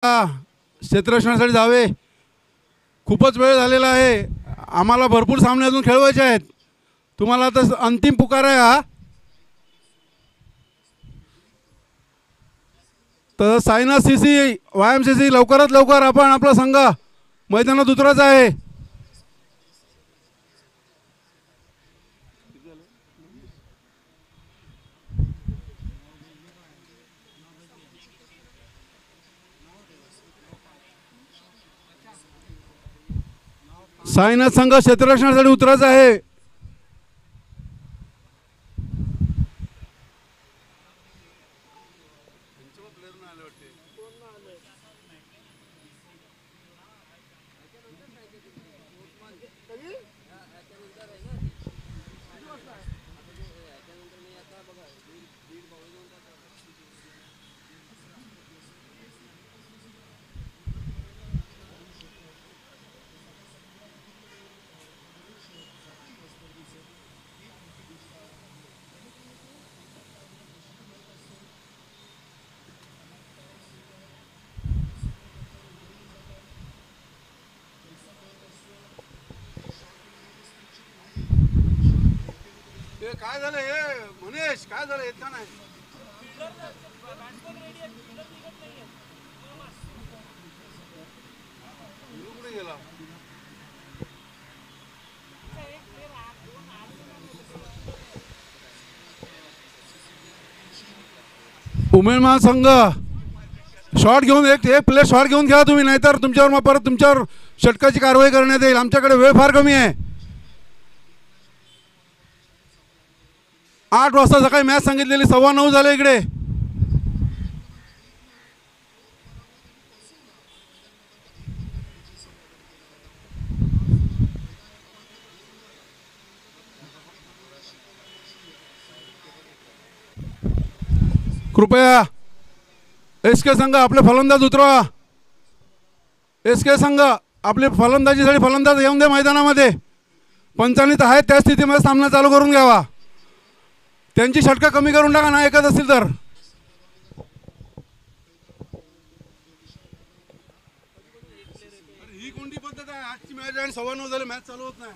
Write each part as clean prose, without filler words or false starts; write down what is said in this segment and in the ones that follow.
क्षेत्ररक्षणासाठी जावे. खूपच वेळ झालेला आहे. आम्हाला भरपूर सामने अजून खेळवायचे आहेत. तुम्हाला आता अंतिम पुकार आहे हा. तर साईनाथ सीसी YMCC लवकरात लवकर आपण आपला संघ मैदानात उतरायचा आहे. साईनाथ संघ क्षेत्ररक्षणासाठी उतरायचा आहे. काय झालं हे मनीष, काय झालं येत का नाही? कुठे गेला? उमेद महासंघ शॉट घेऊन एक प्लेट शॉट घेऊन घ्या तुम्ही, नाहीतर तुमच्यावर मग परत तुमच्यावर षटकाची कारवाई करण्यात येईल. आमच्याकडे वेळ फार कमी आहे. 8 वाजता सकाळी मॅच सांगितलेली, 9:15 झाले इकडे. कृपया SK संघ आपले फलंदाज उतरवा. SK संघ आपले फलंदाजीसाठी फलंदाज येऊन द्या मैदानामध्ये. पंचांनी तर आहेत त्या स्थितीमध्ये सामना चालू करून घ्यावा. त्यांची षटका कमी करून टाका ना एकच असतील तर. ही कोणती पद्धत आहे? आजची मॅच आणि 9:15 झाले मॅच चालू होत नाही.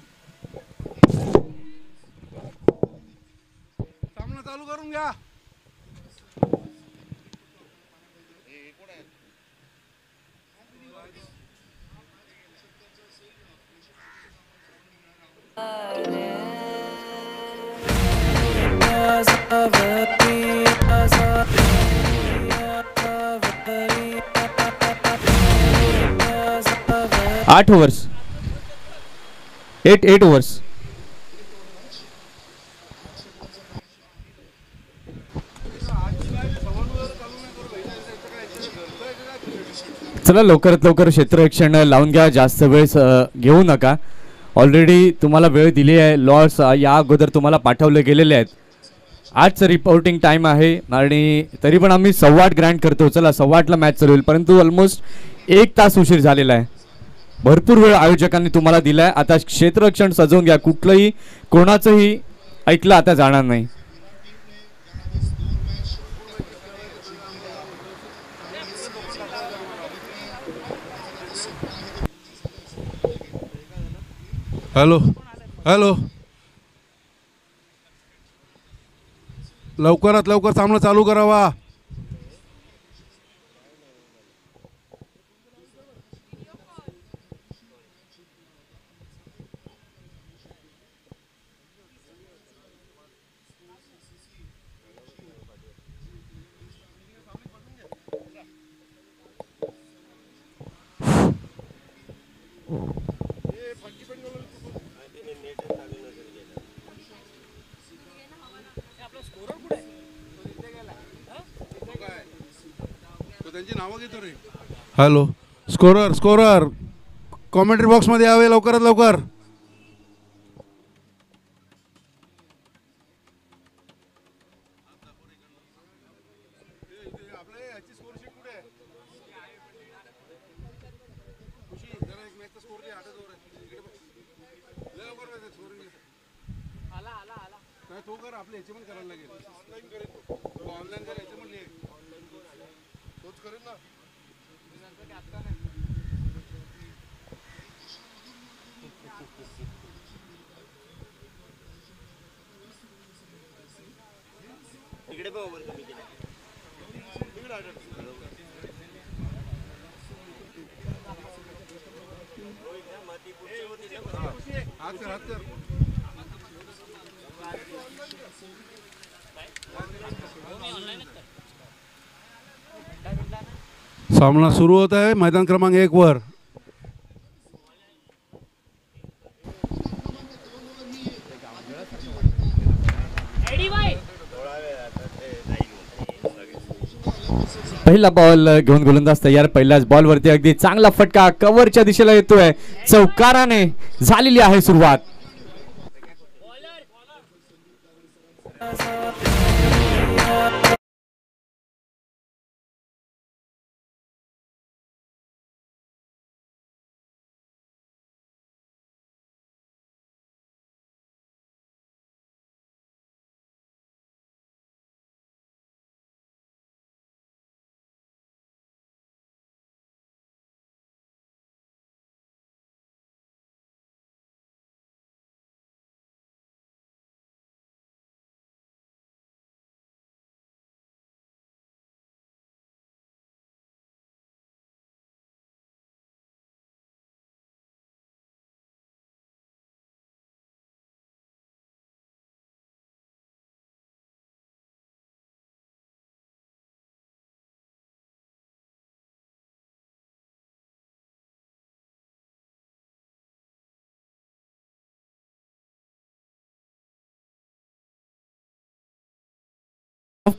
सामना चालू करून घ्या. आठ ओव्हर्स, 8 ओव्हर्स. चला लवकरात लवकर क्षेत्ररक्षण लावून घ्या. जास्त वेळ घेऊ नका. ऑलरेडी तुम्हाला वेळ दिली आहे. लॉर्ड्स या अगोदर तुम्हाला पाठवले गेलेले आहेत. आजचं रिपोर्टिंग टाईम आहे आणि तरी पण आम्ही 8:15 ग्रँड करतो. चला 8:15ला मॅच चालू होईल, परंतु ऑलमोस्ट 1 तास उशीर झालेला आहे. भरपूर वेळ आयोजकांनी तुम्हाला दिला आहे. आता क्षेत्ररक्षण सजवून घ्या. कुठलंही कोणाचंही ऐकलं आता जाणार नाही. हॅलो हॅलो, लवकरात लवकर सामना चालू करावा. त्यांची नावं घेतो रे. हॅलो, स्कोरर कॉमेंट्री बॉक्समध्ये यावे लवकरात लवकर. तो कर आपले ह्याचे पण करायला लागेल. ऑनलाईन करायचं म्हणले तोच करेल ना. सामना सुरू होत आहे मैदान क्रमांक 1 वर. पहिला बॉल घेऊन गोलंदाज तयार. पहिल्याच बॉलवरती अगदी चांगला फटका कव्हरच्या दिशेला येतोय. चौकाराने झालेली आहे सुरुवात.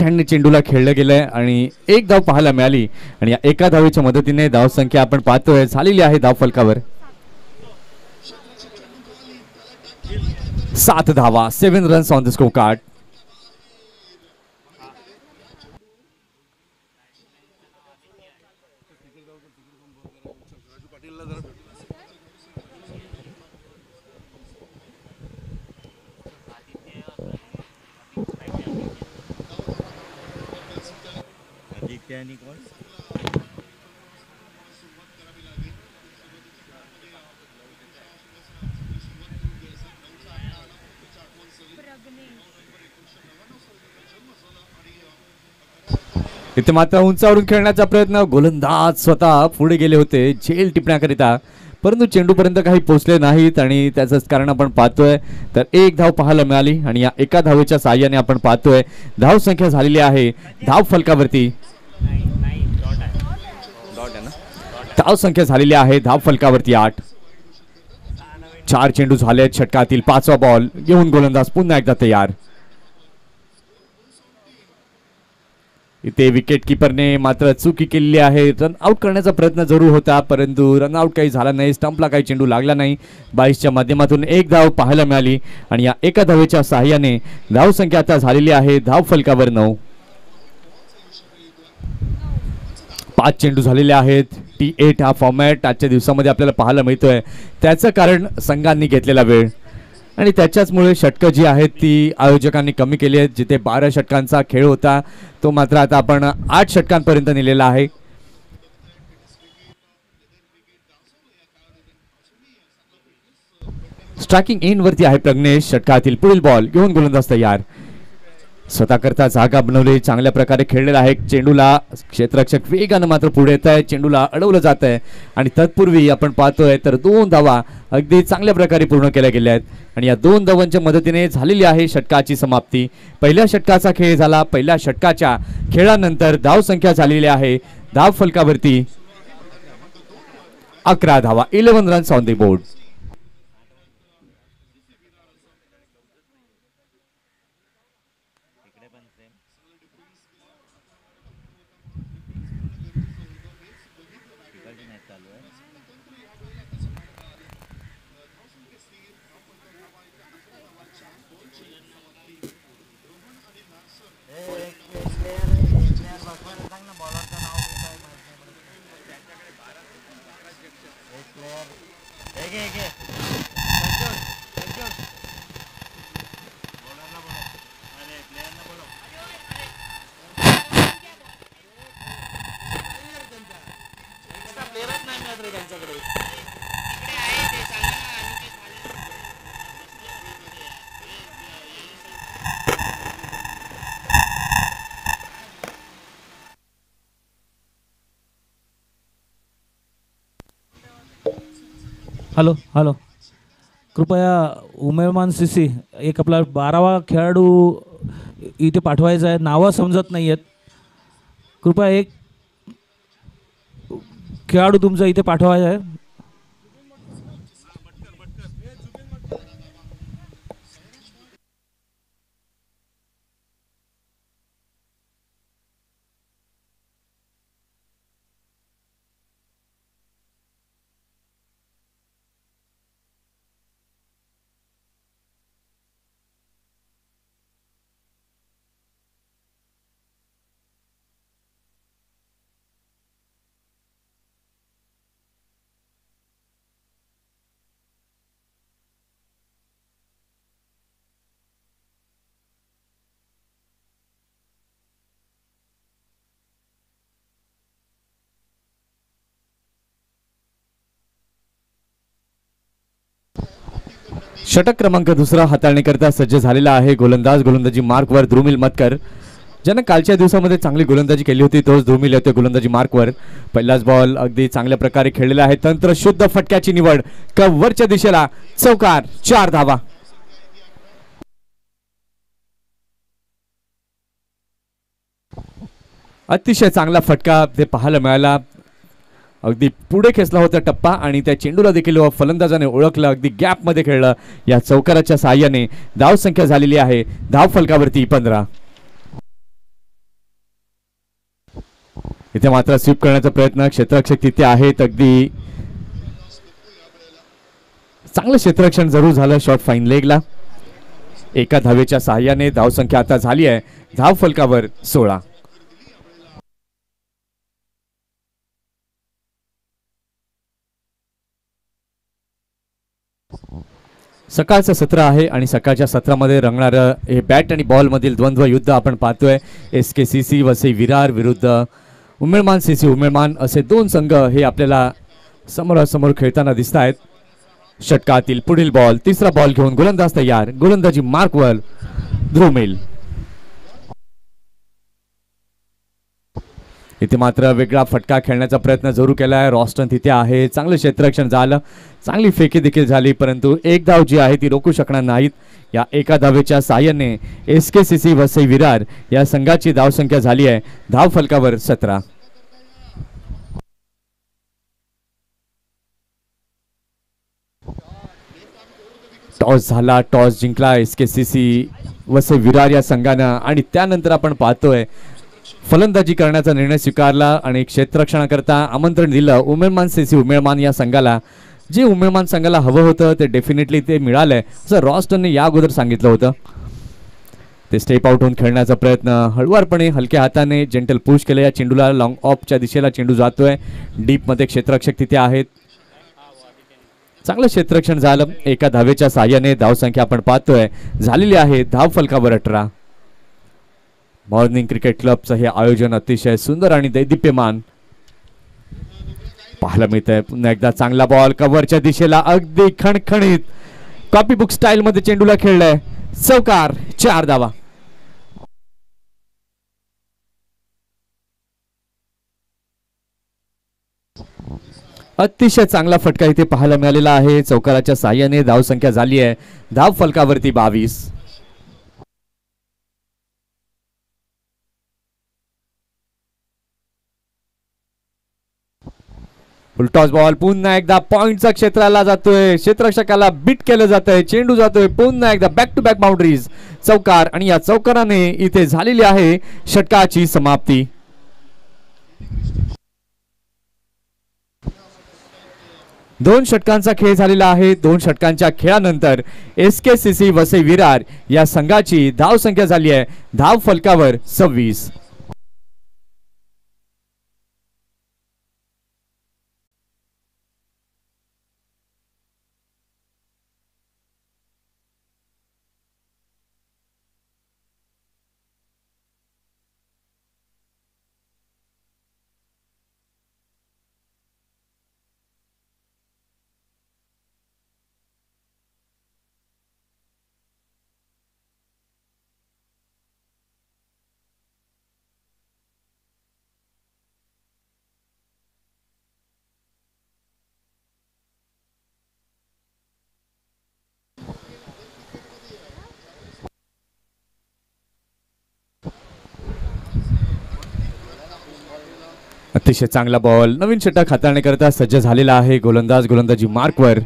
हँडने चेंडूला खेळलं गेलंय आणि एक धाव पाहायला मिळाली. आणि या एका धावेच्या मदतीने धाव संख्या आपण पाहतोय झालेली आहे धाव फलकावर 7 धावा. 7 runs on the score card. इथे मात्र उंचावरून खेळण्याचा प्रयत्न. गोलंदाज स्वतः पुढे गेले होते झेल टिपण्याकरिता, परंतु चेंडूपर्यंत काही पोहोचले नाहीत आणि त्याचंच कारण आपण पाहतोय. तर एक धाव पाहायला मिळाली आणि या एका धावेच्या साहाय्याने आपण पाहतोय धाव संख्या झालेली आहे धाव फलकावरती. धाव संख्या झालेली आहे धाव फलकावरती 8. 4 चेंडू झाले षटकातील 5वा बॉल घेऊन गोलंदाज पुन्हा एकदा तयार. इथे विकेट किपरने मात्र चुकी केलेली आहे. रन आउट करण्याचा प्रयत्न जरूर होता, परंतु रन आउट काही झाला नाही. स्टंपला काही चेंडू लागला नाही. 22च्या माध्यमातून एक धाव पाहायला मिळाली आणि या एका धावेच्या साहाय्याने धाव संख्या आता झालेली आहे धाव फलकावर 9. 5 चेंडू झालेले आहेत. T8 हा फॉर्मॅट आजच्या दिवसामध्ये आपल्याला पाहायला मिळतोय. त्याचं कारण संघांनी घेतलेला वेळ आणि त्याच्याचमुळे षटकं जी आहेत ती आयोजकांनी कमी केली आहेत. जिथे 12 षटकांचा खेळ होता तो मात्र आता आपण 8 षटकांपर्यंत नेलेला आहे. स्ट्रायकिंग इन वरती आहे प्रज्ञेश. षटकातील पुढील बॉल घेऊन गोलंदाज तयार. स्वतः करता जागा बनवली, चांगल्या प्रकारे खेळलेला आहे. चेंडूला क्षेत्ररक्षक वेगानं मात्र पुढे येत आहे. चेंडूला अडवलं जात आहे आणि तत्पूर्वी आपण पाहतोय तर 2 धावा अगदी चांगल्या प्रकारे पूर्ण केल्या गेल्या आहेत आणि या 2 धावांच्या मदतीने झालेली आहे षटकाची समाप्ती. पहिल्या षटकाचा खेळ झाला. पहिल्या षटकाच्या खेळानंतर धाव संख्या झालेली आहे धाव फलकावरती 11 धावा. 11 runs on the board. Hello hello, कृपया उमेयमान सीसी एक आपला 12वा खेळाडू इथे पाठवायचा आहे. नावं समजत नाही आहेत. कृपया एक खेळाडू तुमचा इथे पाठवायचा आहे. षटक क्रमांक दुसरा हाताळणीकरता सज्ज झालेला आहे गोलंदाज. गोलंदाजी मार्कवर ध्रुमिल मतकर, ज्यानं कालच्या दिवसामध्ये चांगली गोलंदाजी केली होती, तोच ध्रुमिल येतोय गोलंदाजी मार्कवर. पहिलाच बॉल अगदी चांगल्या प्रकारे खेळलेला आहे. तंत्र शुद्ध फटक्याची निवड, कव्हरच्या दिशेला चौकार, 4 धावा. अतिशय चांगला फटका ते पाहायला मिळाला. अगदी पुढे खेचला होता टप्पा आणि त्या चेंडूला देखील फलंदाजाने ओळखलं, अगदी गॅपमध्ये खेळलं. या चौकाराच्या साहाय्याने धाव संख्या झालेली आहे धाव फलकावरती 15. इथे मात्र स्वीप करण्याचा प्रयत्न, क्षेत्ररक्षक तिथे आहेत. अगदी चांगलं क्षेत्ररक्षण जरूर झालं शॉट फाईन लेगला. एका धावेच्या साहाय्याने धाव संख्या आता झाली आहे धाव फलकावर 16. सकाळचं सत्र आहे आणि सकाळच्या सत्रामध्ये रंगणारं हे बॅट आणि बॉल मधील द्वंद्व युद्ध आपण पाहतोय. SKCC वसई विरार विरुद्ध उमेळमान CC उमेळमान, असे दोन संघ हे आपल्याला समोरासमोर खेळताना दिसत आहेत. षटकातील पुढील बॉल, तिसरा बॉल घेऊन गोलंदाज तयार. गोलंदाजी मार्कवर ध्रुमिल. इथे मात्र वेगळा फटका खेळण्याचा प्रयत्न जरूर केलाय. रॉस्टन तिथे आहे. चांगलं क्षेत्ररक्षण झालं, चांगली फेकी देखील झाली, परंतु एक धाव जी आहे ती रोखू शकणार नाहीत. या एका धावेच्या साहाय्याने SKCC वसई विरार या संघाची धाव संख्या झाली आहे धाव फलकावर 17. टॉस झाला, टॉस जिंकला SKCC वसई विरार या संघानं आणि त्यानंतर आपण पाहतोय फलंदाजी करण्याचा निर्णय स्वीकारला आणि क्षेत्ररक्षणाकरता आमंत्रण दिलं उमेळमान CC उमेळमान या संघाला. जे उमेळमान संघाला हवं होतं ते डेफिनेटली ते मिळालंय असं रॉस्टनने या अगोदर सांगितलं होतं. ते स्टेप आउट होऊन खेळण्याचा प्रयत्न, हळुवारपणे हलक्या हाताने जेंटल पुश केलं. या चेंडूला लॉंग ऑफच्या दिशेला चेंडू जातोय. डीपमध्ये क्षेत्ररक्षक तिथे आहेत. चांगलं क्षेत्ररक्षण झालं. एका धावेच्या साहाय्याने धावसंख्या आपण पाहतोय झालेली आहे धाव फलकावर 18. मॉर्निंग क्रिकेट क्लबचं हे आयोजन अतिशय सुंदर आणि दैदिप्यमान पाहायला मिळत आहे. पुन्हा एकदा चांगला बॉल कव्हरच्या दिशेला, अगदी खणखणीत कॉपी बुक स्टाईल मध्ये चेंडूला खेळलाय. चौकार, 4 धावा. अतिशय चांगला फटका इथे पाहायला मिळालेला आहे. चौकाराच्या साहाय्याने धाव संख्या झाली आहे धाव फलकावरती 22. फुलटॉस बॉल पुन्हा एकदा पॉइंटचा क्षेत्राला जातोय. क्षेत्ररक्षकाला बीट केलं जातंय. चेंडू जातोय पुन्हा एकदा बॅक टू बॅक बाउंड्रीज, चौकार आणि या चौकाराने इथे झालेली आहे षटकाची समाप्ती. दोन षटकांचा खेळ झालेला आहे. 2 षटकांच्या खेळानंतर SKCC वसई विरार या संघाची धाव संख्या झाली आहे धाव फलकावर 26. अतिशय चांगला बॉल, नवीन षटक हाताळण्याकरता सज्ज झालेला आहे गोलंदाज. गोलंदाजी मार्कवर.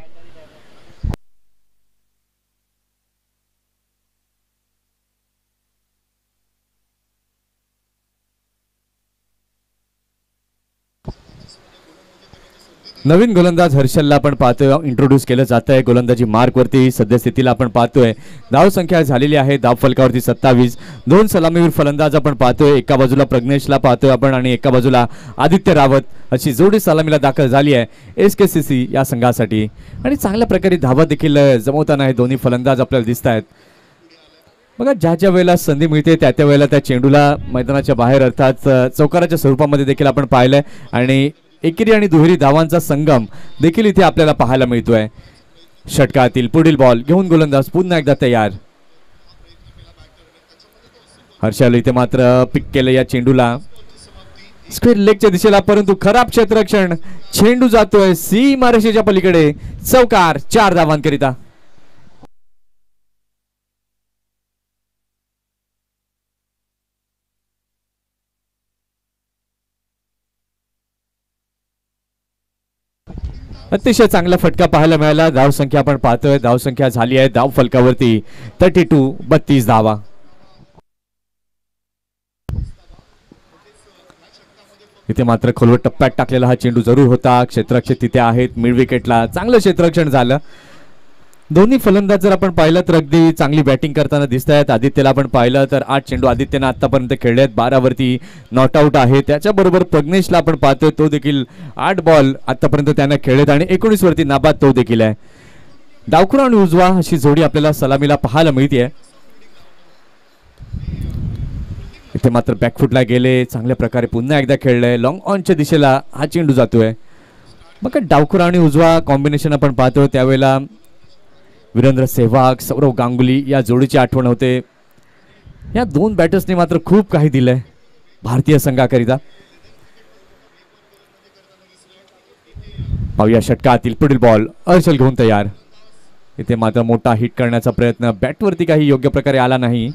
नवीन गोलंदाज हर्षलला आपण पाहतोय इंट्रोड्यूस केलं जात आहे गोलंदाजी मार्कवरती. सद्यस्थितीला आपण पाहतोय धाव संख्या झालेली आहे धाव फलकावरती 27. दोन सलामीवीर फलंदाज आपण पाहतोय. एका बाजूला प्रज्ञेशला पाहतोय आपण आणि एका बाजूला आदित्य रावत अशी जोडी सलामीला दाखल झाली आहे SKCC या संघासाठी. आणि चांगल्या प्रकारे धावा देखील जमवताना हे दोन्ही फलंदाज आपल्याला दिसत आहेत. बघा ज्या ज्या वेळेला संधी मिळते त्या त्या वेळेला त्या चेंडूला मैदानाच्या बाहेर अर्थात चौकाराच्या स्वरूपामध्ये देखील आपण पाहिलंय आणि एकेरी आणि दुहेरी धावांचा संगम देखील इथे आपल्याला पाहायला मिळतोय. षटकातील पुढील बॉल घेऊन गोलंदाज पुन्हा एकदा तयार. हर्षल इथे मात्र पिक केलं या चेंडूला स्क्वेअर लेगच्या दिशेला, परंतु खराब क्षेत्ररक्षण. चेंडू जातोय सीमारेषेच्या पलीकडे. चौकार 4 धावांकरिता. अतिशय चांगला फटका पाहायला मिळाला. धाव संख्या आपण पाहतोय धाव संख्या झाली आहे धाव फलकावरती 32 धावा. इथे मात्र खोलवर टप्प्यात टाकलेला हा चेंडू जरूर होता. क्षेत्ररक्षक तिथे आहेत मिड विकेटला. चांगलं क्षेत्ररक्षण झालं. दोन्ही फलंदाज जर आपण पाहिलं तर अगदी चांगली बॅटिंग करताना दिसत आहेत. आदित्यला आपण पाहिलं तर 8 चेंडू आदित्यनं आतापर्यंत खेळले आहेत. 12 वरती नॉट आउट आहे. त्याच्याबरोबर प्रज्ञेशला आपण पाहतोय तो देखील 8 बॉल आतापर्यंत त्याने खेळलेत आणि 19 वरती नाबाद तो देखील आहे. डावखुरा आणि उजवा अशी जोडी आपल्याला सलामीला पाहायला मिळते. इथे मात्र बॅकफुटला गेले. चांगल्या प्रकारे पुन्हा एकदा खेळलंय. लॉंग ऑनच्या दिशेला हा चेंडू जातोय. मग डावखुरा आणि उजवा कॉम्बिनेशन आपण पाहतोय त्यावेळेला वीरेंद्र सेहवाग सौरव गांगुली या जोडीची आठवण होते. या दोन बॅटर्सने मात्र खूप काही दिलंय भारतीय संघाकरिता. पाहूया षटकातील पुढील बॉल हर्षल घेऊन तयार. इथे मात्र मोठा हिट करण्याचा प्रयत्न बॅटवरती काही योग्य प्रकारे आला नाही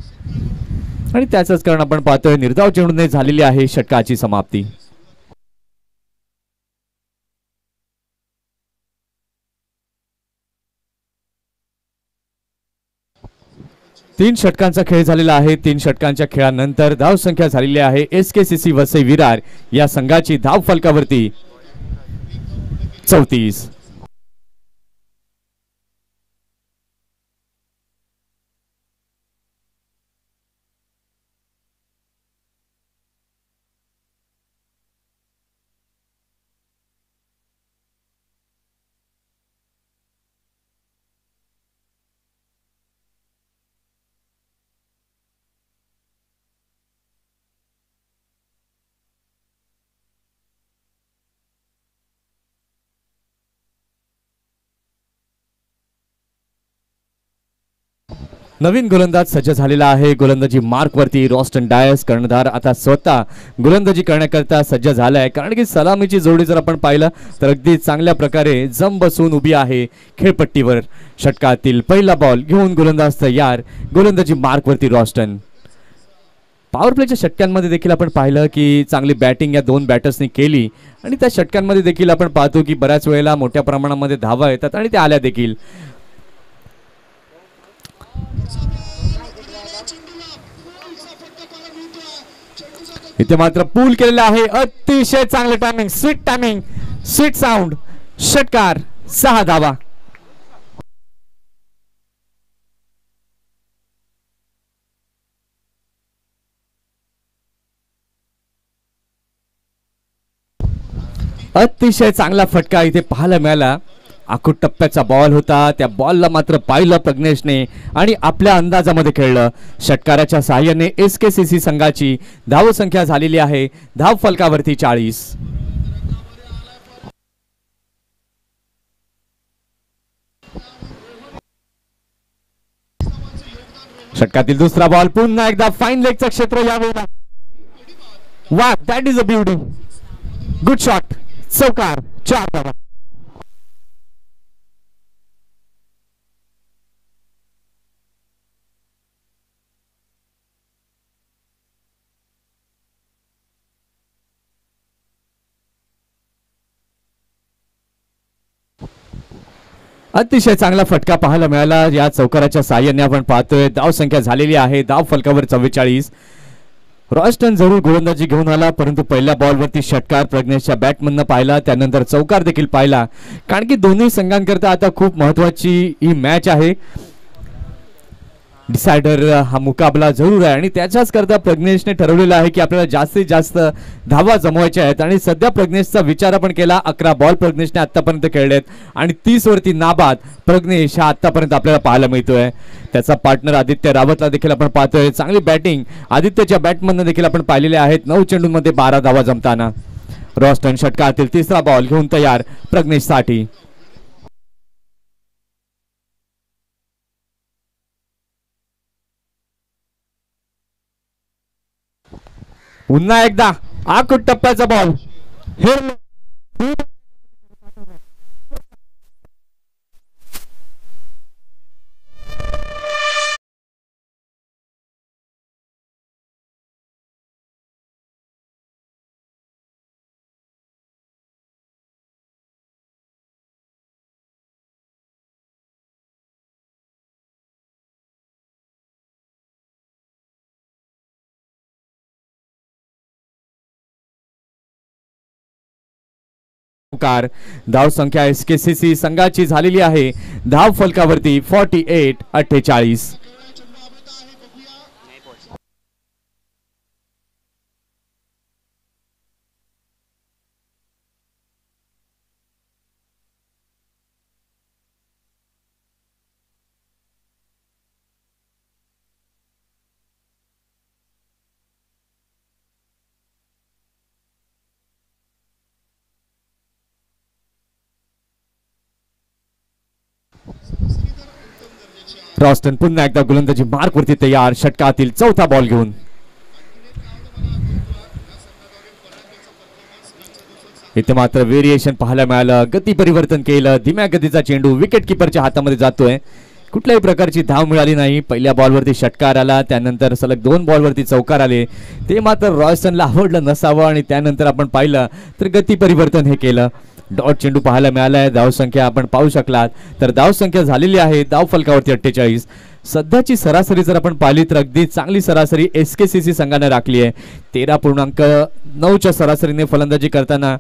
आणि त्याचंच कारण आपण पाहतोय निर्धाव चेंडूने झालेली आहे षटकाची समाप्ती. 3 षटकांचा खेळ झालेला आहे. 3 षटकांच्या खेळानंतर धाव संख्या झालेली आहे SKCC वसई विरार या संघाची धाव फलकावरती 34. नवीन गोलंदाज सज्ज झालेला आहे गोलंदाजी मार्कवरती. रॉस्टन डायस कर्णधार आता स्वतः गोलंदाजी करण्याकरता सज्ज झालाय कारण की सलामीची जोडी जर आपण पाहिलं तर अगदी चांगल्या प्रकारे जम बसून उभी आहे खेळपट्टीवर. षटकातील पहिला बॉल घेऊन गोलंदाज तयार. गोलंदाजी मार्कवरती रॉस्टन. पॉवर प्लेच्या षटकांमध्ये देखील आपण पाहिलं की चांगली बॅटिंग या दोन बॅटर्सनी केली आणि त्या षटकांमध्ये देखील आपण पाहतो की बऱ्याच वेळेला मोठ्या प्रमाणामध्ये धावा येतात आणि त्या आल्या देखील. इथे मात्र पूल केलेला आहे. अतिशय चांगलं timing, sweet timing, sweet sound. षटकार 6 धावा. अतिशय चांगला फटका इथे पाहायला मिळाला. आखूट टप्प्याचा बॉल होता. त्या बॉलला मात्र पाहिलं प्रज्ञेशने आणि आपल्या अंदाजामध्ये खेळलं. षटकाराच्या सहाय्याने SKCC संघाची धाव संख्या झालेली आहे धाव फलकावरती 40. षटकातील दुसरा बॉल पुन्हा एकदा फाईन लेगचं क्षेत्र यावेळेला. वा, that is a beauty. Good shot. चौकार 4 धावा. अतिशय चांगला फटका पाहायला मिळाला या चौकाराच्या साह्याने. आपण पाहतोय धाव संख्या झालेली आहे धाव फलकावर 44. रॉस्टन जरूर गोलंदाजी घेऊन आला, परंतु पहिल्या बॉलवरती षटकार प्रज्ञेशच्या बॅटमधनं पाहिला, त्यानंतर चौकार देखील पाहिला. कारण की दोन्ही संघांकरता आता खूप महत्वाची ही मॅच आहे. डिसायडर हा मुकाबला जरूर आहे आणि त्याच्याच करता प्रज्ञेशने ठरवलेलं आहे की आपल्याला जास्तीत जास्त धावा जमवायच्या आहेत. आणि सध्या प्रज्ञेशचा विचार आपण केला, 11 बॉल प्रज्ञेशने आतापर्यंत खेळलेत आणि 30 वरती नाबाद प्रज्ञेश हा आतापर्यंत आपल्याला पाहायला मिळतोय. त्याचा पार्टनर आदित्य रावतला देखील आपण पाहतोय. चांगली बॅटिंग आदित्यच्या बॅटमधनं देखील आपण पाहिलेले आहेत. 9 चेंडूंमध्ये 12 धावा जमताना. रॉस्टन षटकातील तिसरा बॉल घेऊन तयार प्रज्ञेशसाठी. पुन्हा एकदा आखूट टप्प्याचा बॉल धाव संख्या एसकेसीसी संघाची झालेली आहे धाव फलकावरती 48-48. रॉस्टन पुन्हा एकदा गोलंदाजी मार्क वरती तयार षटकातील चौथा बॉल घेऊन. इथे मात्र व्हेरिएशन पाहायला मिळालं, गती परिवर्तन केलं, धीम्या गतीचा चेंडू विकेट किपरच्या हातामध्ये जातोय. कुठल्याही प्रकारची धाव मिळाली नाही. पहिल्या बॉलवरती षटकार आला, त्यानंतर सलग 2 बॉलवरती चौकार आले. ते मात्र रॉस्टनला आवडलं नसावं आणि त्यानंतर आपण पाहिलं तर गती परिवर्तन हे केलं. डॉट चेंडू पाहायला मिळाला आहे. धाव संख्या आपण पाहू शकलात तर धाव संख्या झालेली आहे धाव फलकावरती 48. सध्याची सरासरी जर आपण पाहिली तर अगदी चांगली सरासरी एसकेसीसी संघाने राखली आहे. 13.9च्या सरासरीने फलंदाजी करताना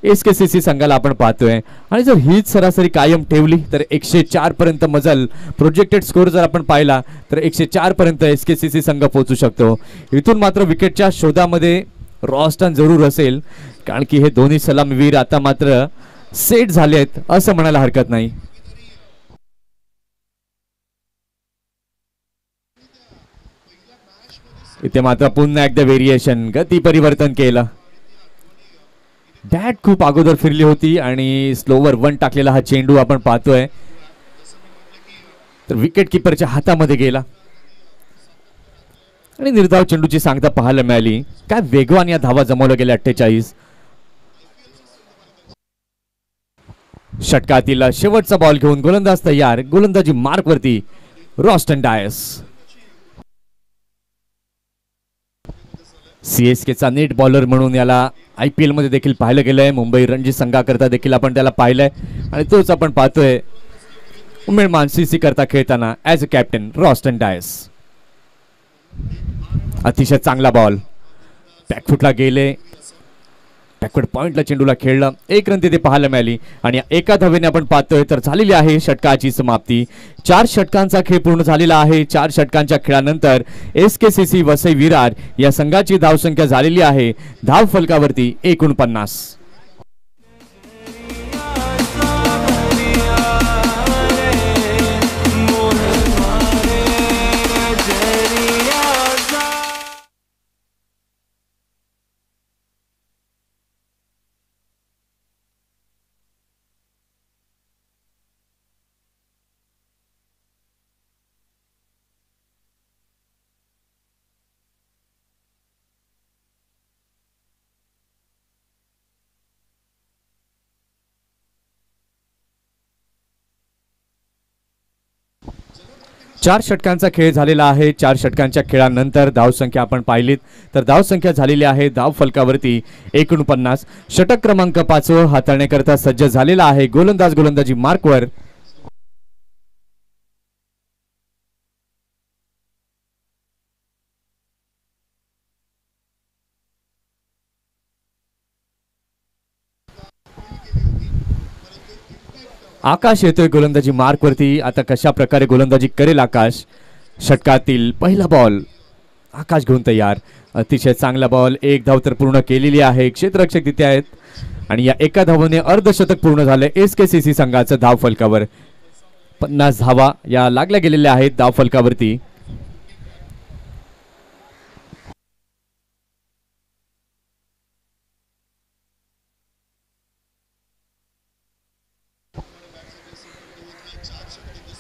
एसकेसीसी संघाला आपण पाहतोय. आणि जर हीच सरासरी कायम ठेवली तर 104 पर्यंत मजल प्रोजेक्टेड स्कोर जर आपण पाहिला तर 104 पर्यंत एसकेसीसी संघ पोहोचू शकतो. इथून मात्र विकेटच्या शोधामध्ये रॉस्टन जरूर असेल, कारण की हे दोन्ही सलामीवीर आता मात्र सेट झाले आहेत असं म्हणायला हरकत नाही. इथे मात्र पुन्हा एकदा व्हेरिएशन गती परिवर्तन केलं. बॅट खूप अगोदर फिरली होती आणि स्लोवर 1 टाकलेला हा चेंडू आपण पाहतोय तर विकेट किपरच्या हातामध्ये गेला आणि निर्धाव चेंडूची सांगता पाहायला मिळाली. काय वेगवान या धावा जमवल्या गेल्या. 48. षटकातील शेवटचा बॉल घेऊन गोलंदाज तयार गोलंदाजी मार्क वरती रॉस्टन डायस. सीएसकेचा नेट बॉलर म्हणून याला IPL मध्ये देखील पाहिलं गेलंय. मुंबई रणजी संघाकरता देखील आपण त्याला पाहिलंय आणि तोच आपण पाहतोय उमेदमान CC करता खेळताना as a captain Roston Dias. अतिशय चांगला बॉल बॅकफुटला गेले, बॅकवर्ड पॉइंटला चेंडूला खेळलं. 1 रन तिथे पाहायला मिळाली आणि एका धावेने आपण पाहतोय तर झालेली आहे षटकाची समाप्ती. 4 षटकांचा खेळ पूर्ण झालेला आहे. 4 षटकांच्या खेळानंतर एसकेसीसी वसई विरार या संघाची धावसंख्या झालेली आहे धाव फलकावरती 49. चार षटकांचा खेळ झालेला आहे. 4 षटकांच्या खेळानंतर धावसंख्या आपण पाहिलीत तर धावसंख्या झालेली आहे धाव फलकावरती 49. षटक क्रमांक 5 हाताळण्याकरता सज्ज झालेला आहे गोलंदाज गोलंदाजी मार्कवर आकाश येतोय गोलंदाजी मार्कवरती. आता कशा प्रकारे गोलंदाजी करेल आकाश. षटकातील पहिला बॉल आकाश घेऊन तयार. अतिशय चांगला बॉल. एक धाव तर पूर्ण केलेली आहे. क्षेत्ररक्षक तिथे आहेत आणि या एका धावाने अर्धशतक पूर्ण झाले SKCC संघाचं धाव फलकावर. 50 धावा या लागल्या गेलेल्या आहेत धाव फलकावरती.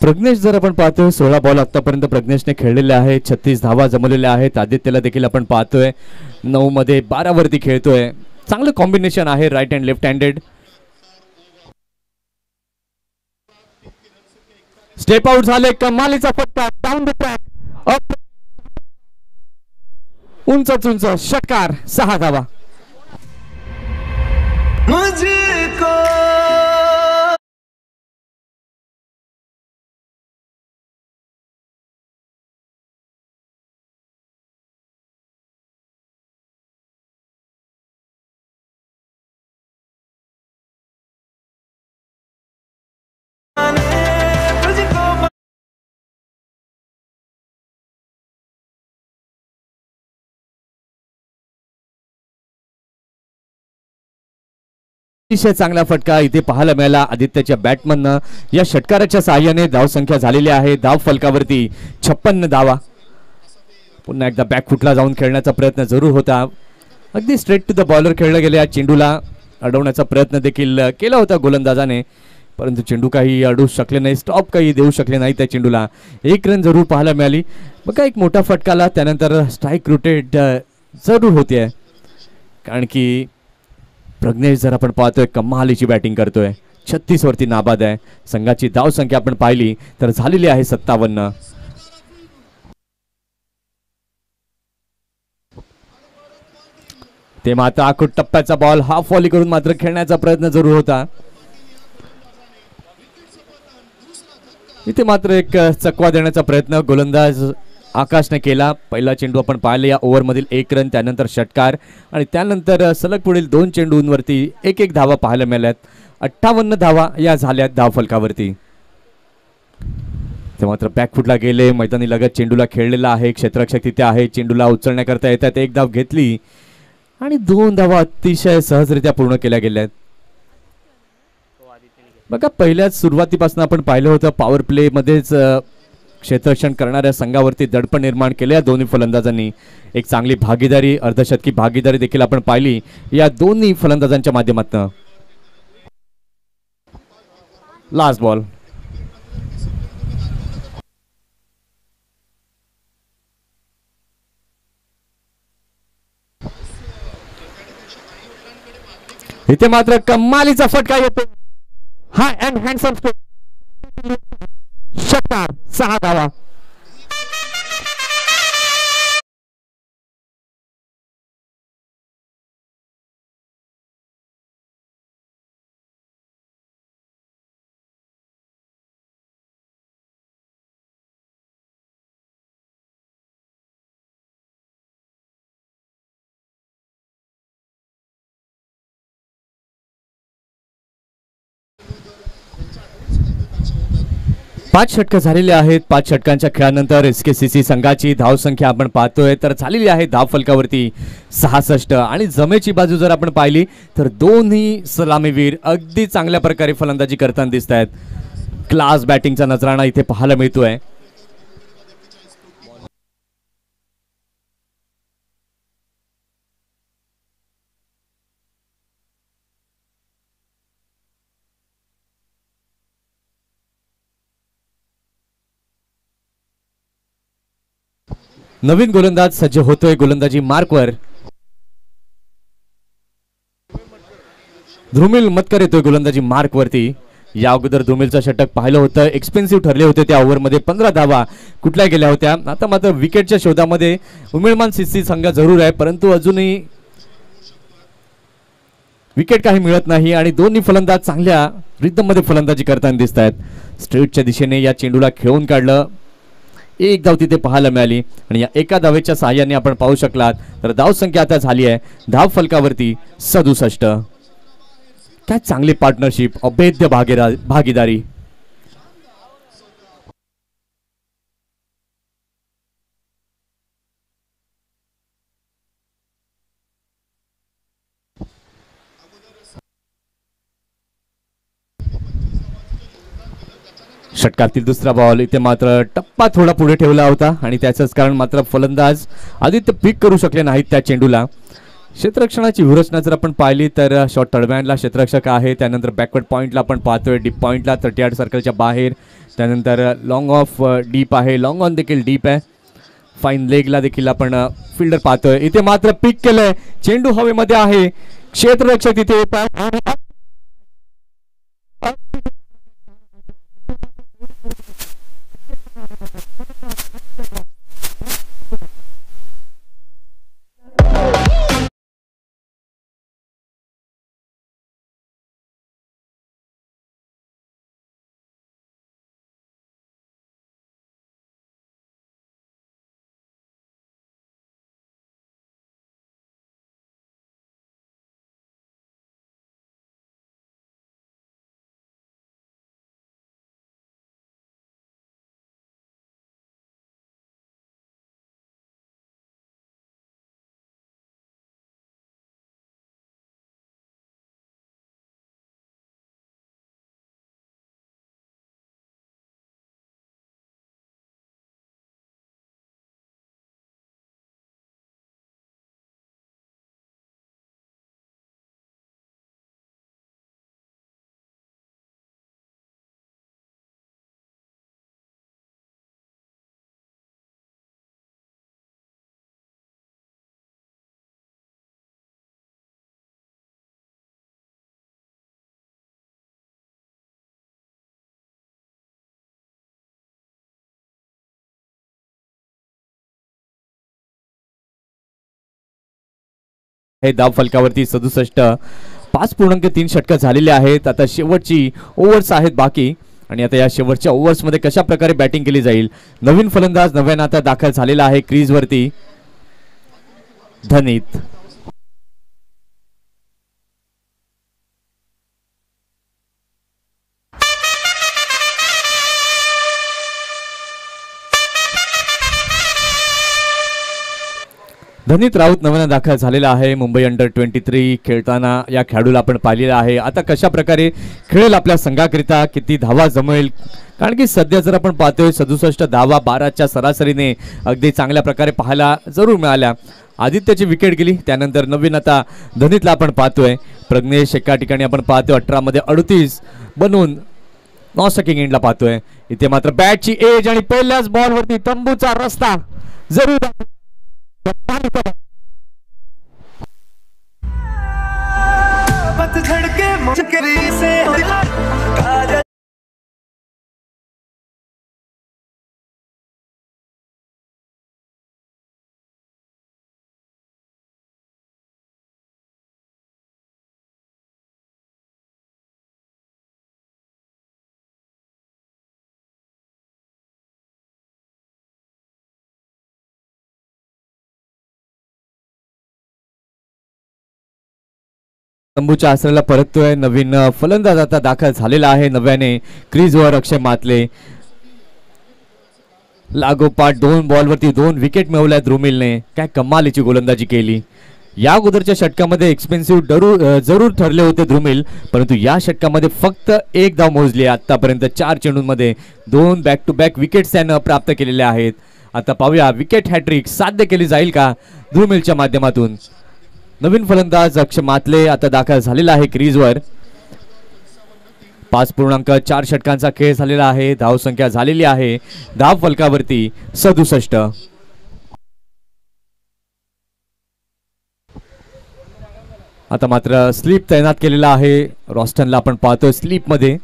प्रज्ञेश जर आपण पाहतोय 16 बॉल आतापर्यंत प्रज्ञेशने खेळलेले आहेत. 36 धावा जमवलेल्या आहेत. आदित्यला देखील आपण पाहतोय 9 मध्ये 12 वरती खेळतोय. चांगलं कॉम्बिनेशन आहे right hand left handed. Step out झाले. कमालीचा फटका डाऊन द ट्रॅक. उंच उंच षटकार. 6 धावा. अतिशय चांगला फटका इथे पाहायला मिळाला आदित्यच्या बॅटमननं. या षटकाराच्या साहाय्याने धावसंख्या झालेली आहे धाव फलकावरती 56 धावा. पुन्हा एकदा बॅकफुटला जाऊन खेळण्याचा प्रयत्न जरूर होता. अगदी स्ट्रेट टू द बॉलर खेळलं गेले. या चेंडूला अडवण्याचा प्रयत्न देखील केला होता गोलंदाजाने, परंतु चेंडू काही अडवू शकले नाही. स्टॉप काही देऊ शकले नाही त्या चेंडूला. 1 रन जरूर पाहायला मिळाली. बघा एक मोठा फटकाला त्यानंतर स्ट्राईक रोटेट जरूर होते, कारण की प्रज्ञेश जर आपण पाहतोय कमालीची बॅटिंग करतोय. 36 वरती नाबाद आहे. संघाची धाव संख्या आपण पाहिली तर झालेली आहे 57. ते मात्र आखूट टप्प्याचा बॉल हाफ वॉली करून मात्र खेळण्याचा प्रयत्न जरूर होता. इथे मात्र एक चकवा देण्याचा प्रयत्न गोलंदाज आकाशने केला. पहिला चेंडू आपण पाहिला या ओव्हरमधील 1 रन, त्यानंतर षटकार आणि त्यानंतर सलग पुढील 2 चेंडूंवरती 1-1 धावा पाहायला मिळाल्यात. 58 धावा या झाल्यात धाव फलकावरती. ते मात्र बॅकफुटला गेले. मैदानी लगत चेंडूला खेळलेला आहे. क्षेत्ररक्षक तिथे आहे. चेंडूला उचलण्याकरता येतात. 1 धाव घेतली आणि 2 धावा अतिशय सहजरित्या पूर्ण केल्या गेल्यात. बघा पहिल्याच सुरुवातीपासून आपण पाहिलं होतं पॉवर प्ले मध्येच क्षेत्ररक्षण करणाऱ्या संघावरती दडपण निर्माण केले या दोन्ही फलंदाजांनी. एक चांगली भागीदारी, अर्धशतकी भागीदारी देखील आपण पाहिली या दोन्ही फलंदाजांच्या माध्यमातून. Last ball. इथे मात्र कमालीचा फटका येतो. हा अँड हँडसम षटकार. 6 धावा. पाच षटकं झालेले आहेत. 5 षटकांच्या खेळानंतर SKCC संघाची धावसंख्या आपण पाहतोय तर झालेली आहे धाव फलकावरती 66. आणि जमेची बाजू जर आपण पाहिली तर दोन्ही सलामीवीर अगदी चांगल्या प्रकारे फलंदाजी करताना दिसत आहेत. क्लास बॅटिंगचा नजराणा इथे पाहायला मिळतोय. नवीन गोलंदाज सज्ज होतोय गोलंदाजी मार्कवर. ध्रुमिल मतकर येतोय गोलंदाजी मार्कवरती. या अगोदर ध्रुमिलचं षटक पाहिलं होतं. एक्सपेन्सिव्ह ठरले होते त्या ओव्हरमध्ये. 15 धावा कुठल्या गेल्या होत्या. आता मात्र विकेटच्या शोधामध्ये उमेळमान CC संघ जरूर आहे, परंतु अजूनही विकेट काही मिळत नाही आणि दोन्ही फलंदाज चांगल्या रिदममध्ये फलंदाजी करताना दिसत आहेत. स्ट्रेटच्या दिशेने या चेंडूला खेळून काढलं. 1 धाव तिथे पाहायला मिळाली आणि या एका धावेच्या सहाय्याने आपण पाहू शकलात तर धाव संख्या आता झाली आहे धाव फलकावरती 67. काय चांगली पार्टनरशिप, अभेद्य भागीदारी. षटकातील दुसरा बॉल. इथे मात्र टप्पा थोडा पुढे ठेवला होता आणि त्याचंच कारण मात्र फलंदाज आदित्य पीक करू शकले नाहीत त्या चेंडूला. क्षेत्ररक्षणाची व्यूहरचना जर आपण पाहिली तर शॉर्ट थर्डमॅनला क्षेत्ररक्षक आहे, त्यानंतर बॅकवर्ड पॉईंटला आपण पाहतोय, डीप पॉईंटला 30 यार्ड सर्कलच्या बाहेर, त्यानंतर लॉंग ऑफ डीप आहे, लॉंग ऑन देखील डीप आहे, फाईन लेगला देखील आपण फिल्डर पाहतोय. इथे मात्र पिक केलंय, चेंडू हवेमध्ये आहे, क्षेत्ररक्षक इथे येतात. हे धाव फलकावरती 67. 5.3 षटकं झालेले आहेत. आता शेवटची ओव्हर्स आहेत बाकी आणि आता या शेवटच्या ओव्हर्समध्ये कशा प्रकारे बॅटिंग केली जाईल. नवीन फलंदाज नव्यानं आता दाखल झालेला आहे क्रीजवरती, धनीत. धनीत राऊत नव्यानं दाखल झालेला आहे. मुंबई अंडर 23 खेळताना या खेळाडूला आपण पाहिलेलं आहे. आता कशा प्रकारे खेळेल आपल्या संघाकरिता, किती धावा जमेल, कारण की सध्या जर आपण पाहतोय 67 धावा 12च्या सरासरीने अगदी चांगल्या प्रकारे पाहायला जरूर मिळाल्या. आदित्यची विकेट गेली, त्यानंतर नवीन आता धनीतला आपण पाहतोय. प्रज्ञेश एका ठिकाणी आपण पाहतोय 18 मध्ये 38 बनवून नॉस्टकिंग एंडला पाहतोय. इथे मात्र बॅटची एज आणि पहिल्याच बॉलवरती तंबूचा रस्ता जरूर तंबूच्या आसऱ्याला परततोय. नवीन फलंदाज आता दाखल झालेला आहे नव्याने क्रीजवर, अक्षय मातले. लागोपाठ 2 बॉलवरती 2 विकेट मिळवल्या द्रुमिलने. काय कमालीची गोलंदाजी केली. या अगोदरच्या षटकामध्ये एक्सपेन्सिव्ह जरूर ठरले होते द्रुमिल, परंतु या षटकामध्ये फक्त 1 धाव मोजली. आतापर्यंत 4 चेंडूंमध्ये 2 बॅक टू बॅक विकेट्स त्यानं प्राप्त केलेल्या आहेत. आता पाहूया विकेट हॅट्रिक साध्य केली जाईल का द्रुमिलच्या माध्यमातून. नवीन फलंदाज अक्षय मातले आता दाखल झालेला आहे क्रीजवर. 5.4 षटकांचा खेळ झालेला आहे. धावसंख्या झालेली आहे धाव फलकावरती 67. आता मात्र स्लीप तैनात केलेला आहे. रॉस्टनला आपण पाहतोय स्लीप मध्ये.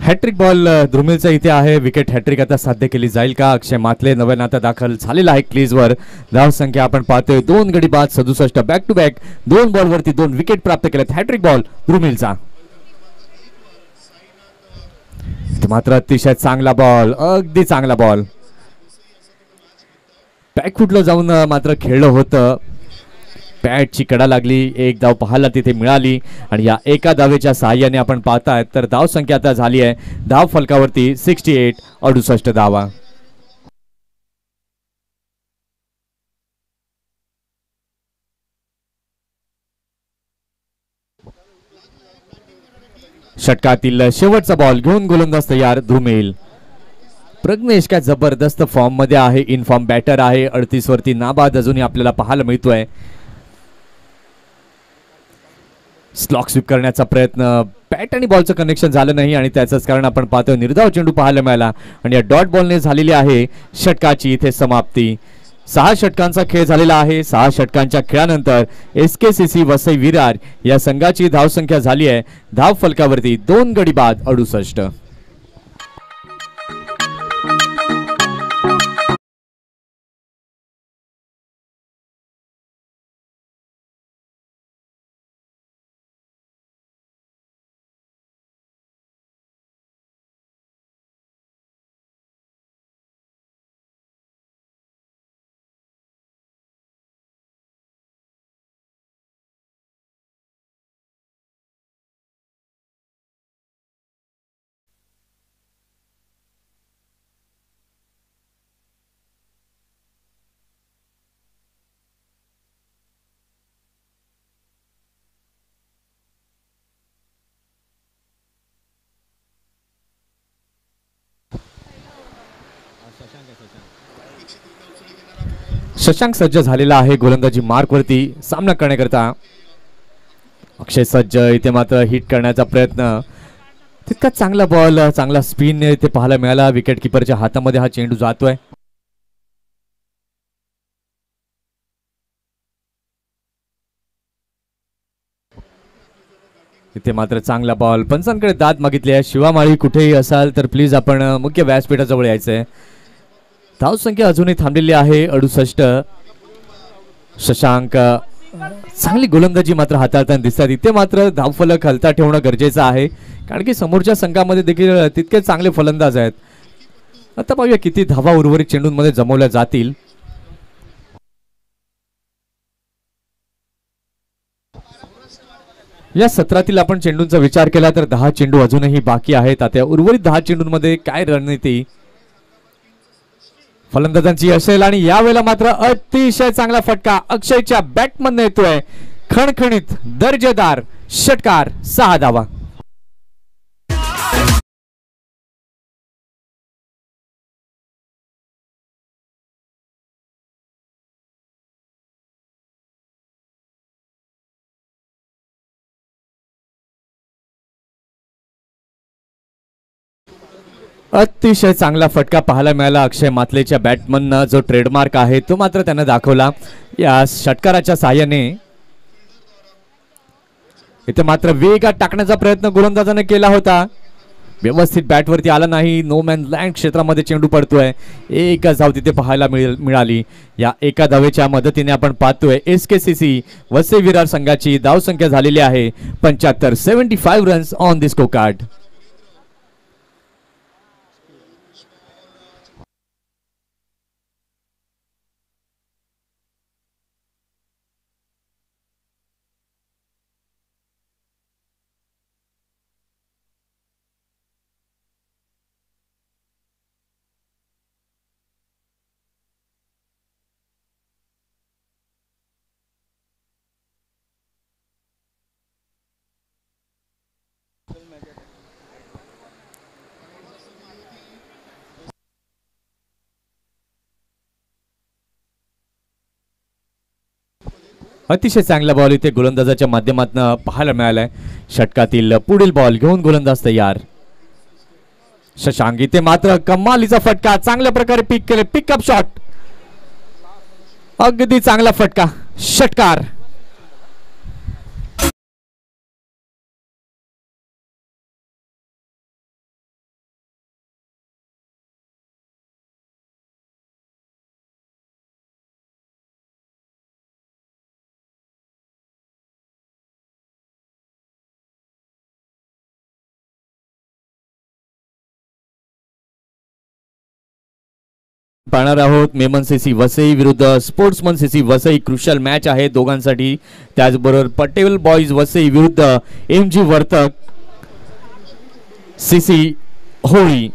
हॅट्रिक बॉल द्रुमिलचा इथे आहे. विकेट हॅट्रिक आता साध्य केली जाईल का? अक्षय मातले नव्यानं आता दाखल झालेला आहे क्रीजवर. धाव संख्या आपण पाहतोय 2 गडी बाद 67. बॅक टू बॅक 2 बॉलवरती 2 विकेट प्राप्त केलेत. हॅट्रिक बॉल द्रुमिलचा. मात्र अतिशय चांगला बॉल, अगदी चांगला बॉल. बॅकफुटला जाऊन मात्र खेळलं होतं. पॅडची कडा लागली. एक धाव पाहायला तिथे मिळाली आणि या एका धावेच्या सहाय्याने आपण पाहतायत तर धाव संख्या आता झाली आहे धाव फलकावरती 68. 68 धावा. षटकातील शेवटचा बॉल घेऊन गोलंदाज तयार द्रुमिल. प्रज्ञेश काय जबरदस्त फॉर्म मध्ये आहे. इन फॉर्म बॅटर आहे. 38 वरती नाबाद अजूनही आपल्याला पाहायला मिळतोय. स्लॉक स्वीप करण्याचा प्रयत्न, बॅट आणि बॉलचं कनेक्शन झालं नाही आणि त्याचंच कारण आपण पाहतोय निर्धाव चेंडू पाहायला मिळाला आणि या डॉट बॉलने झालेली आहे षटकाची इथे समाप्ती. 6 षटकांचा खेळ झालेला आहे. 6 षटकांच्या खेळानंतर SKCC वसई विरार या संघाची धावसंख्या झाली आहे धाव फलकावरती 2 गडी बाद 68. शशांक सज्ज झालेला आहे गोलंदाजी मार्क वरती सामना करण्याकरता. अक्षय सज्ज इथे मात्र हिट करण्याचा प्रयत्न. तितका चांगला बॉल, चांगला स्पिन इथे पाहायला मिळाला. विकेट किपरच्या हातामध्ये हा चेंडू जातोय. इथे मात्र चांगला बॉल. पंचांकडे दाद मागितली आहे. शिवामाळी कुठेही असाल तर प्लीज आपण मुख्य व्यासपीठाजवळ यायचंय. धाव संख्या अजूनही थांबलेली आहे 68. शशांक चांगली गोलंदाजी मात्र हाताळताना दिसतात. इथे मात्र धावफलक हलता ठेवणं गरजेचं आहे कारण की समोरच्या संघामध्ये देखील तितके चांगले फलंदाज आहेत. आता पाहूया किती धावा उर्वरित चेंडूंमध्ये जमवल्या जातील. या सत्रातील आपण चेंडूंचा विचार केला तर 10 चेंडू अजूनही बाकी आहेत. आता उर्वरित 10 चेंडूंमध्ये काय रणनीती फलंदाजांची असेल आणि यावेळेला मात्र अतिशय चांगला फटका अक्षयच्या बॅटमधून येतोय. खणखणीत दर्जेदार षटकार 6 धावा. अतिशय चांगला फटका पाहायला मिळाला अक्षय मातलेच्या बॅटमननं. जो ट्रेडमार्क आहे तो मात्र त्यानं दाखवला या षटकाराच्या साहाय्याने. इथे मात्र वेगात टाकण्याचा प्रयत्न गोलंदाजाने केला होता. व्यवस्थित बॅटवरती आला नाही. नो मॅन लँड क्षेत्रामध्ये चेंडू पडतोय. एकच धाव तिथे पाहायला मिळाली. या एका धावेच्या मदतीने आपण पाहतोय SKCC वसई विरार संघाची धाव संख्या झालेली आहे 75. 75 runs on the score card. अतिशय चांगला बॉल इथे गोलंदाजाच्या माध्यमातून पाहायला मिळालाय. षटकातील पुढील बॉल घेऊन गोलंदाज तयार. शशांक इथे मात्र कमालीचा फटका चांगल्या प्रकारे पिक केले. पिकअप शॉट अगदी चांगला फटका षटकार. पाहणार आहोत मेमन सीसी वसई विरुद्ध sportsman CC Vasai. Crucial match आहे दोघांसाठी. त्याचबरोबर पटेल बॉईज वसई विरुद्ध M G Vartak CC Holi.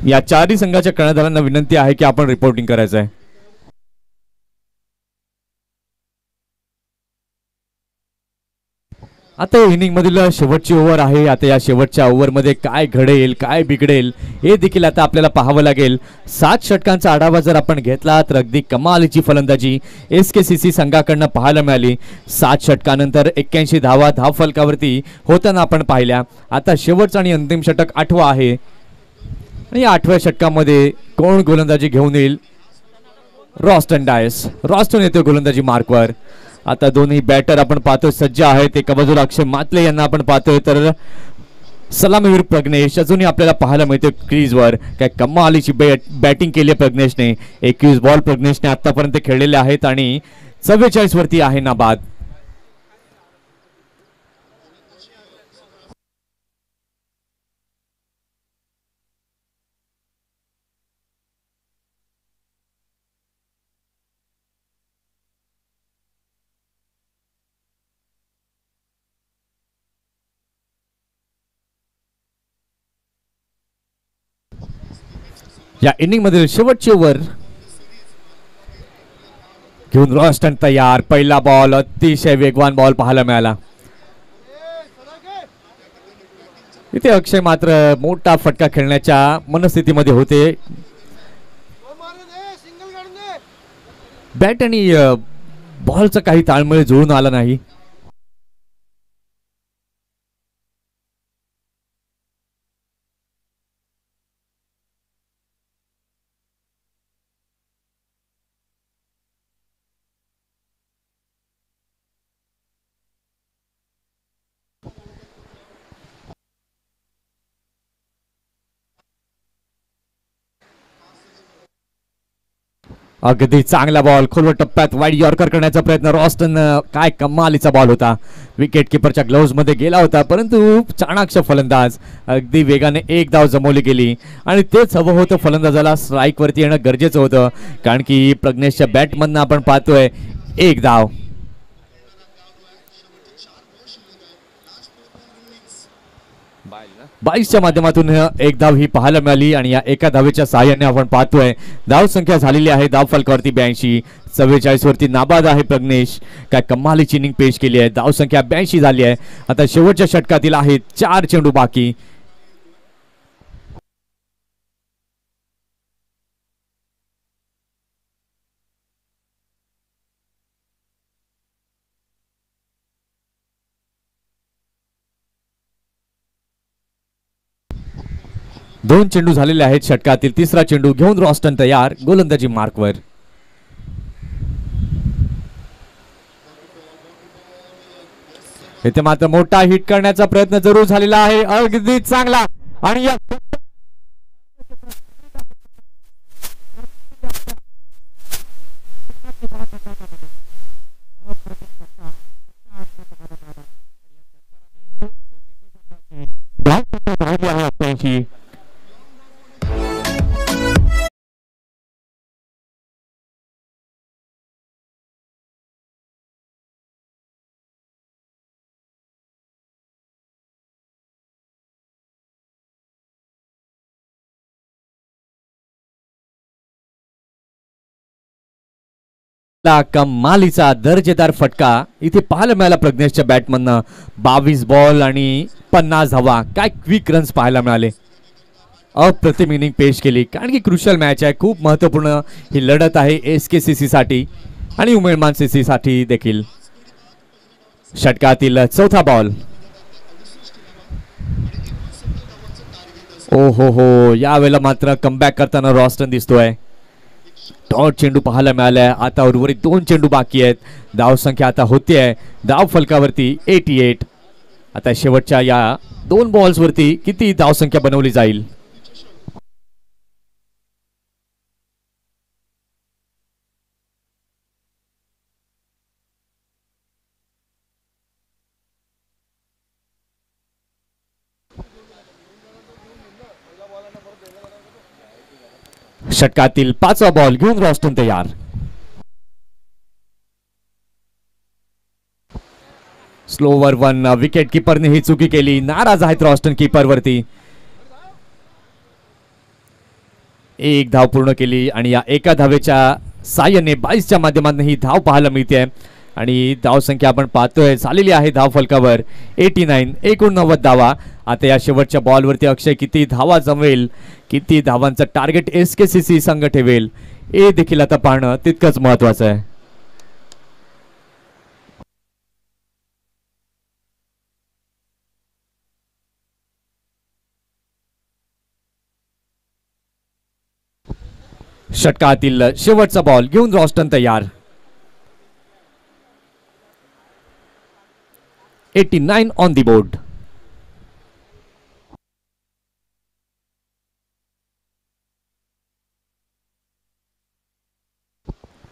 या चारही संघाच्या कर्णधारांना विनंती आहे की आपण रिपोर्टिंग करायचं आहे. आता इनिंग मधील शेवटची ओव्हर आहे. आता या शेवटच्या ओव्हरमध्ये काय घडेल काय बिघडेल हे देखील आता आपल्याला पाहावं लागेल. 7 षटकांचा आढावा जर आपण घेतला तर अगदी कमालीची फलंदाजी SKCC संघाकडनं पाहायला मिळाली. 7 षटकानंतर 81 धावा धावफलकावरती होताना आपण पाहिल्या. आता शेवटचा आणि अंतिम षटक 8वं आहे आणि या 8व्या षटकामध्ये कोण गोलंदाजी घेऊन येईल? रॉस्टन डायस. रॉस्टन येतो गोलंदाजी मार्कवर. आता दोन्ही बॅटर आपण पाहतोय सज्ज आहेत. एका बाजूला अक्षय मातले यांना आपण पाहतोय तर सलामीवीर प्रज्ञेश अजूनही आपल्याला पाहायला मिळते क्रीजवर. काय कमालीची बॅटिंग केली आहे प्रज्ञेशने. 21 बॉल प्रज्ञेशने आतापर्यंत खेळलेले आहेत आणि 44 वरती आहे नाबाद. या इनिंग मधील शेवटची ओव्हर घेऊन रॉस्टन तयार. पहिला बॉल अतिशय वेगवान बॉल पाहायला मिळाला. इथे अक्षय मात्र मोठा फटका खेळण्याच्या मनस्थितीमध्ये होते. बॅट आणि बॉलचा काही ताळमेळ जुळून आला नाही. अगदी चांगला बॉल खोलवर टप्प्यात वाईड यॉर्कर करण्याचा प्रयत्न. रॉस्टन काय कमालीचा बॉल होता. विकेट किपरच्या ग्लोव्ज मध्ये गेला होता परंतु चाणाक्ष फलंदाज अगदी वेगाने एक धाव जमवली गेली आणि तेच हवं होतं. फलंदाजाला स्ट्राईक वरती येणं गरजेचं होतं कारण की प्रज्ञेशच्या बॅटमधनं आपण पाहतोय एक धाव. बाईसच्या माध्यमातून एक धाव ही पाहायला मिळाली आणि या एका धावेच्या सहाय्याने आपण पाहतोय धाव संख्या झालेली आहे धाव फलकावरती 82. 44 वरती नाबाद आहे प्रज्ञेश. काय कमालीची इनिंग पेश केली आहे. धाव संख्या 82 झाली आहे. आता शेवटच्या षटकातील आहेत 4 चेंडू बाकी. दोन चेंडू झालेले आहेत षटकातील. तिसरा चेंडू घेऊन रॉस्टन तयार गोलंदाजी मार्कवर. इथे मात्र मोठा हिट करण्याचा प्रयत्न जरूर झालेला आहे. अगदी चांगला आणि या कमालीचा दर्जेदार फटका इथे पाहायला मिळाला प्रज्ञेशच्या बॅटमधनं. 22 बॉल आणि 50 धावा. काय क्विक रन्स पाहायला मिळाले. अप्रतिम इनिंग पेश केली कारण की क्रुशियल मॅच आहे. खूप महत्वपूर्ण ही लढत आहे SKCC साठी आणि उमेदमान CC साठी देखील. षटकातील चौथा बॉल. ओ हो यावेळेला मात्र कमबॅक करताना रॉस्टन दिसतोय. डॉट चेंडू पाहायला मिळालाय. आता उर्वरित 2 चेंडू बाकी आहेत. धाव संख्या आता होतीये धाव फलकावरती 88. आता शेवटच्या या 2 बॉल्स वरती किती धाव संख्या बनवली जाईल. षटकातील 5वा बॉल घेऊन रॉस्टन तयार. Slower one. विकेट किपरने ही चुकी केली. नाराज आहेत रॉस्टन किपर वरती. एक धाव पूर्ण केली आणि या एका धावेच्या साह्याने 22च्या माध्यमातून ही धाव पाहायला मिळते आणि धाव संख्या आपण पाहतोय झालेली आहे धाव फलकावर 89. 89 धावा. आता या शेवटच्या बॉलवरती अक्षय किती धावा जमवेल, किती धावांचं टार्गेट SKCC संघ ठेवेल हे देखील आता पाहणं तितकंच महत्वाचं आहे. षटकातील शेवटचा बॉल घेऊन रॉस्टन तयार. 89 ऑन दी बोर्ड.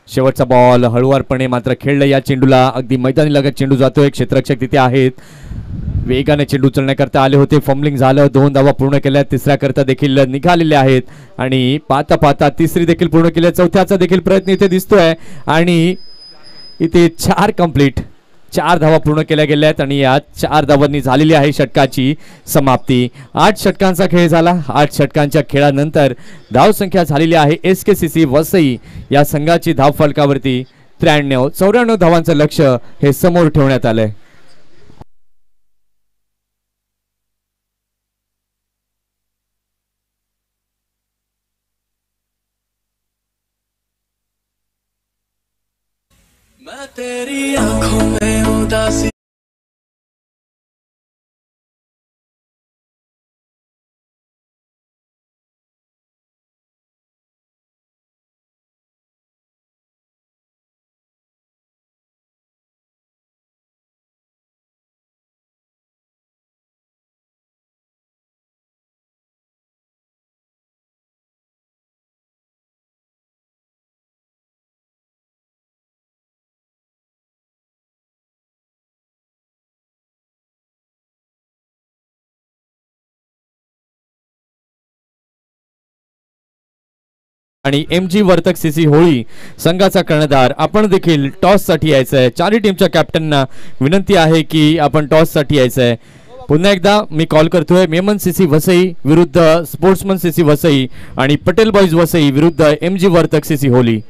शेवटचा बॉल हळुवारपणे मात्र खेळलं या चेंडूला. अगदी मैदानी लगत चेंडू जातोय. क्षेत्ररक्षक तिथे आहेत. वेगाने चेंडू उचलण्याकरता आले होते. फंबलिंग झालं. 2 धावा पूर्ण केल्या. तिसऱ्या करता देखील निघालेले आहेत आणि पाहता पाहता तिसरी देखील पूर्ण केली. चौथ्याचा देखील प्रयत्न इथे दिसतोय आणि इथे 4 कंप्लीट. 4 धावा पूर्ण केल्या गेल्या आहेत आणि या 4 धावांनी झालेली आहे षटकाची समाप्ती. 8 षटकांचा खेळ झाला. 8 षटकांच्या खेळानंतर धाव संख्या झालेली आहे SKCC वसई या संघाची धाव फलकावरती 93-94 धावांचं लक्ष हे समोर ठेवण्यात आलंय. मैं तेरी आंखों में उदासी आणि MG वर्तक CC होळी संघाचा कर्णधार आपण देखील टॉस साठी यायचंय. चारही टीमच्या कॅप्टनना विनंती आहे की आपण टॉस साठी यायचंय. पुन्हा एकदा मी कॉल करतोय. मेमन CC वसई विरुद्ध स्पोर्ट्समन CC वसई आणि पटेल बॉईज वसई विरुद्ध MG वर्तक CC होळी.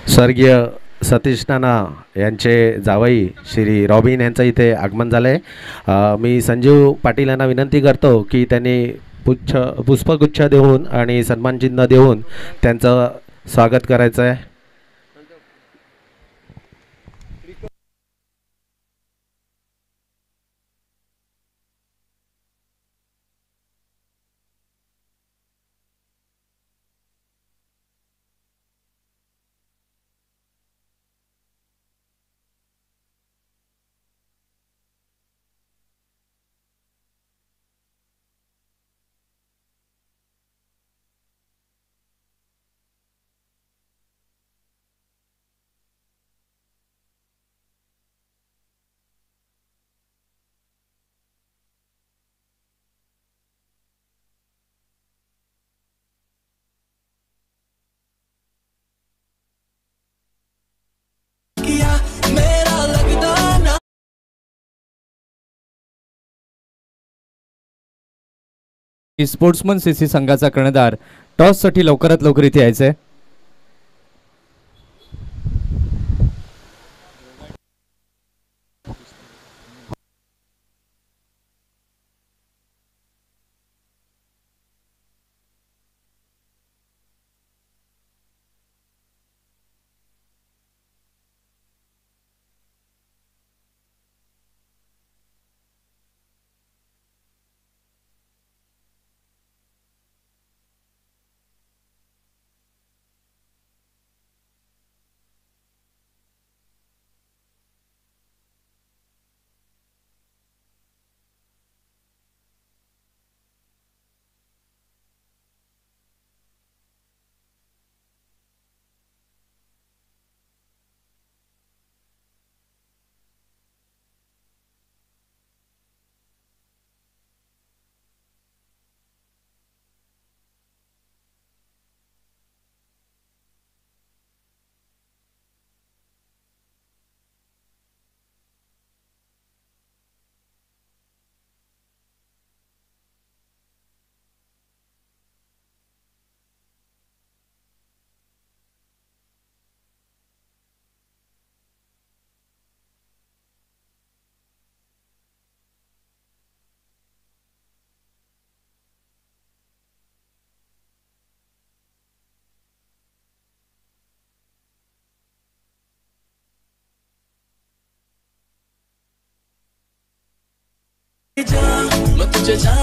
स्वर्गीय सतीश नाना यांचे जावई श्री रॉबिन यांचं इथे आगमन झालं आहे. मी संजीव पाटील यांना विनंती करतो की त्यांनी पुष्पगुच्छ देऊन आणि सन्मानचिन्ह देऊन त्यांचं स्वागत करायचं आहे. किया मेरा लगदा ना स्पोर्ट्समन सीसी संघाचा कर्णधार टॉससाठी लवकरात लवकर इथे यायचंय. जा मैं तुझे जा